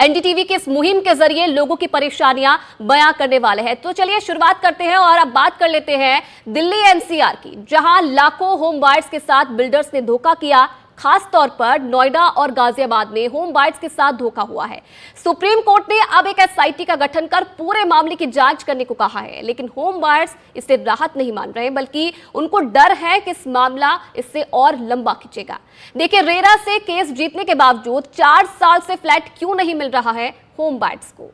NDTV की इस मुहिम के जरिए लोगों की परेशानियां बयां करने वाले हैं। तो चलिए शुरुआत करते हैं और अब बात कर लेते हैं दिल्ली एनसीआर की, जहां लाखों होम बायर्स के साथ बिल्डर्स ने धोखा किया। खास तौर पर नोएडा और गाजियाबाद में होम बायर्स के साथ धोखा हुआ है। सुप्रीम कोर्ट ने अब एक एसआईटी का गठन कर पूरे मामले की जांच करने को कहा है, लेकिन होम बायर्स इससे राहत नहीं मान रहे, बल्कि उनको डर है कि इस मामला इससे और लंबा खिंचेगा। देखिए, रेरा से केस जीतने के बावजूद 4 साल से फ्लैट क्यों नहीं मिल रहा है होम बायर्स को।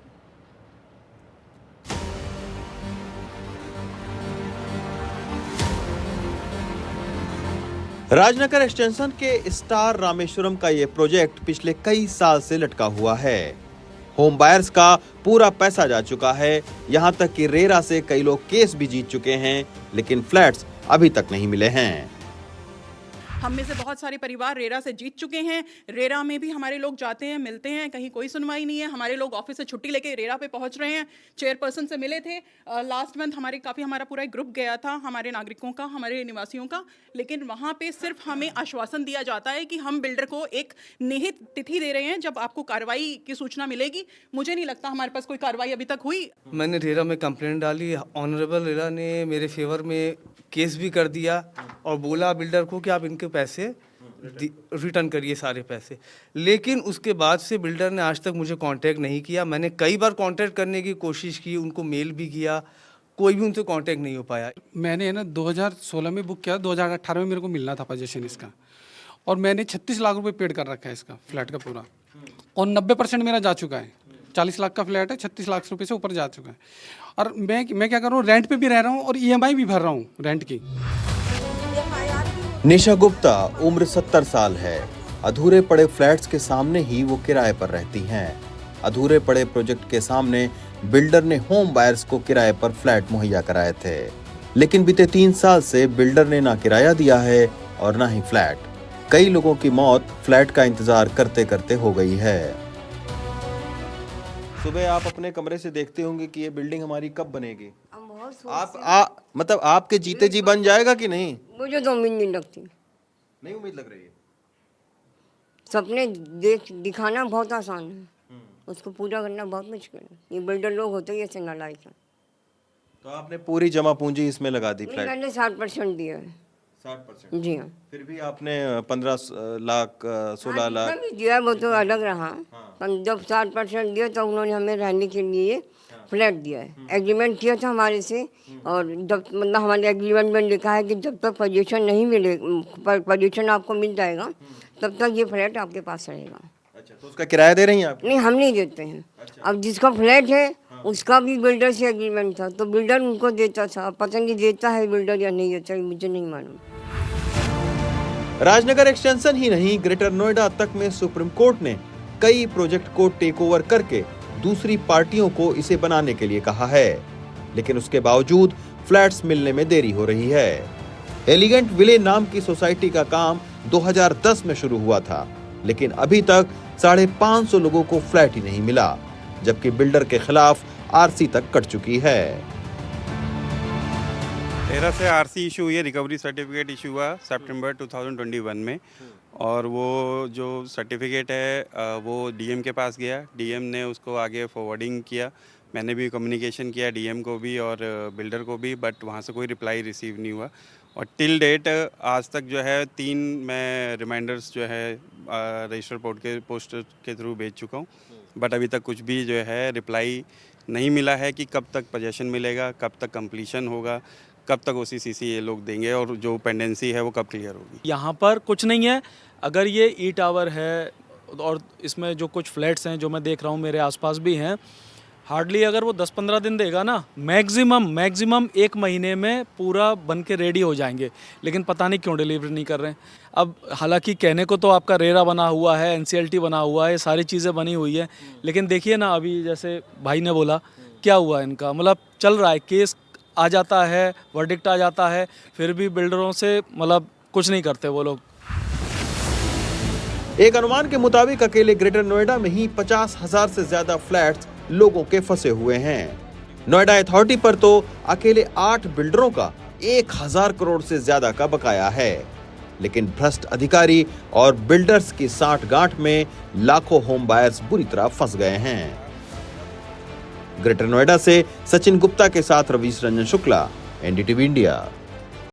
राजनगर एक्सटेंशन के स्टार रामेश्वरम का ये प्रोजेक्ट पिछले कई साल से लटका हुआ है। होम बायर्स का पूरा पैसा जा चुका है, यहाँ तक कि रेरा से कई लोग केस भी जीत चुके हैं, लेकिन फ्लैट्स अभी तक नहीं मिले हैं। हम में से बहुत सारे परिवार रेरा से जीत चुके हैं। रेरा में भी हमारे लोग जाते हैं, मिलते हैं, कहीं कोई सुनवाई नहीं है। हमारे लोग ऑफिस से छुट्टी लेके रेरा पे पहुंच रहे हैं। चेयरपर्सन से मिले थे लास्ट मंथ, हमारा पूरा एक ग्रुप गया था, हमारे नागरिकों का, हमारे निवासियों का, लेकिन वहाँ पे सिर्फ हमें आश्वासन दिया जाता है कि हम बिल्डर को एक निहित तिथि दे रहे हैं जब आपको कार्रवाई की सूचना मिलेगी। मुझे नहीं लगता हमारे पास कोई कार्रवाई अभी तक हुई। मैंने रेरा में कंप्लेंट डाली, ऑनरेबल रेरा ने मेरे फेवर में केस भी कर दिया और बोला बिल्डर को कि आप इनके पैसे रिटर्न करिए, सारे पैसे। लेकिन उसके बाद से बिल्डर ने आज तक मुझे कांटेक्ट नहीं किया। मैंने कई बार कांटेक्ट करने की कोशिश की, उनको मेल भी किया, कोई भी उनसे कांटेक्ट नहीं हो पाया। मैंने 2016 में बुक किया, 2018 में मेरे को मिलना था पोजीशन इसका, और मैंने 36 लाख रुपए पेड कर रखा है इसका फ्लैट का पूरा, और 90% मेरा जा चुका है। 40 लाख का फ्लैट है, 36 लाख रुपए से ऊपर जा चुका है। और मैं क्या कर रहा हूँ, रेंट पे भी रह रहा हूँ और ईएमआई भी भर रहा हूँ रेंट की। निशा गुप्ता उम्र 70 साल है। अधूरे पड़े फ्लैट्स के सामने ही वो किराए पर रहती हैं। अधूरे पड़े प्रोजेक्ट के सामने बिल्डर ने होम बायर्स को किराए पर फ्लैट मुहैया कराए थे, लेकिन बीते 3 साल से बिल्डर ने ना किराया दिया है और ना ही फ्लैट। कई लोगों की मौत फ्लैट का इंतजार करते करते हो गई है। सुबह आप अपने कमरे से देखते होंगे कि ये बिल्डिंग हमारी कब बनेगी। मतलब आपके जीते जी बन जाएगा कि नहीं? मुझे तो उम्मीद नहीं लगती। नहीं उम्मीद लग रही है। सपने दिखाना बहुत आसान है, उसको पूरा करना बहुत मुश्किल है। ये बिल्डर लोग होते ही ऐसे नालायक हैं। तो आपने पूरी जमा पूंजी इसमें लगा दी फ्लैट? मैंने 60% दिया है। 60%? जी हाँ। फिर भी आपने 15 लाख 16 लाख दिया, वो तो अलग रहा। जब 60% दिया तो उन्होंने हमें रहने के लिए फ्लैट दिया है। एग्रीमेंट किया था हमारे से, और जब मतलब हमारे एग्रीमेंट में लिखा है कि जब तक पोजीशन नहीं मिले, पोजीशन आपको मिल जाएगा, तब तक ये फ्लैट आपके पास रहेगा। अच्छा, तो उसका किराया दे रही हैं आप? नहीं, हम नहीं देते हैं। अच्छा। अब जिसका फ्लैट है उसका भी बिल्डर से एग्रीमेंट था, तो बिल्डर उनको देता था। पता नहीं देता है बिल्डर या नहीं देता, मुझे नहीं मालूम। राजनगर एक्सटेंशन ही नहीं, ग्रेटर नोएडा तक में सुप्रीम कोर्ट ने कई प्रोजेक्ट को टेक ओवर करके दूसरी पार्टियों को इसे बनाने के लिए कहा है, लेकिन उसके बावजूद फ्लैट्स मिलने में देरी हो रही है। एलिगेंट विले नाम की सोसाइटी का काम 2010 में शुरू हुआ था, लेकिन अभी तक 550 लोगों को फ्लैट ही नहीं मिला, जबकि बिल्डर के खिलाफ आरसी तक कट चुकी है। रेरा से आरसी इशू हुई है, रिकवरी सर्टिफिकेट इशू हुआ सितंबर 2021 में, और वो जो सर्टिफिकेट है वो डीएम के पास गया। डीएम ने उसको आगे फॉरवर्डिंग किया। मैंने भी कम्युनिकेशन किया डीएम को भी और बिल्डर को भी, बट वहाँ से कोई रिप्लाई रिसीव नहीं हुआ। और टिल डेट आज तक जो है 3 मैं रिमाइंडर्स जो है रजिस्टर पोस्ट के थ्रू भेज चुका हूँ, बट अभी तक कुछ भी जो है रिप्लाई नहीं मिला है कि कब तक पोजेसन मिलेगा, कब तक कंप्लीशन होगा, कब तक ओसीसीसी ये लोग देंगे और जो पेंडेंसी है वो कब क्लियर होगी। यहाँ पर कुछ नहीं है। अगर ये ई टावर है और इसमें जो कुछ फ्लैट्स हैं जो मैं देख रहा हूँ मेरे आसपास भी हैं, हार्डली अगर वो 10-15 दिन देगा ना, मैक्सिमम 1 महीने में पूरा बन के रेडी हो जाएंगे, लेकिन पता नहीं क्यों डिलीवरी नहीं कर रहे हैं। अब हालांकि कहने को तो आपका रेरा बना हुआ है, एनसीएलटी बना हुआ है, सारी चीज़ें बनी हुई है, लेकिन देखिए ना अभी जैसे भाई ने बोला क्या हुआ इनका, मतलब चल रहा है, केस आ जाता है, वर्डिक्ट आ जाता है, फिर भी बिल्डरों से मतलब कुछ नहीं करते वो लोग। एक अनुमान के मुताबिक अकेले ग्रेटर नोएडा में ही 50,000 से ज्यादा फ्लैट्स लोगों के फंसे हुए हैं। नोएडा अथॉरिटी पर तो अकेले 8 बिल्डरों का 1,000 करोड़ से ज्यादा का बकाया है। लेकिन भ्रष्ट अधिकारी और बिल्डर्स की साठगांठ में लाखों होम बायर्स बुरी तरह फंस गए हैं। ग्रेटर नोएडा से सचिन गुप्ता के साथ रवीश रंजन शुक्ला, एनडीटीवी इंडिया।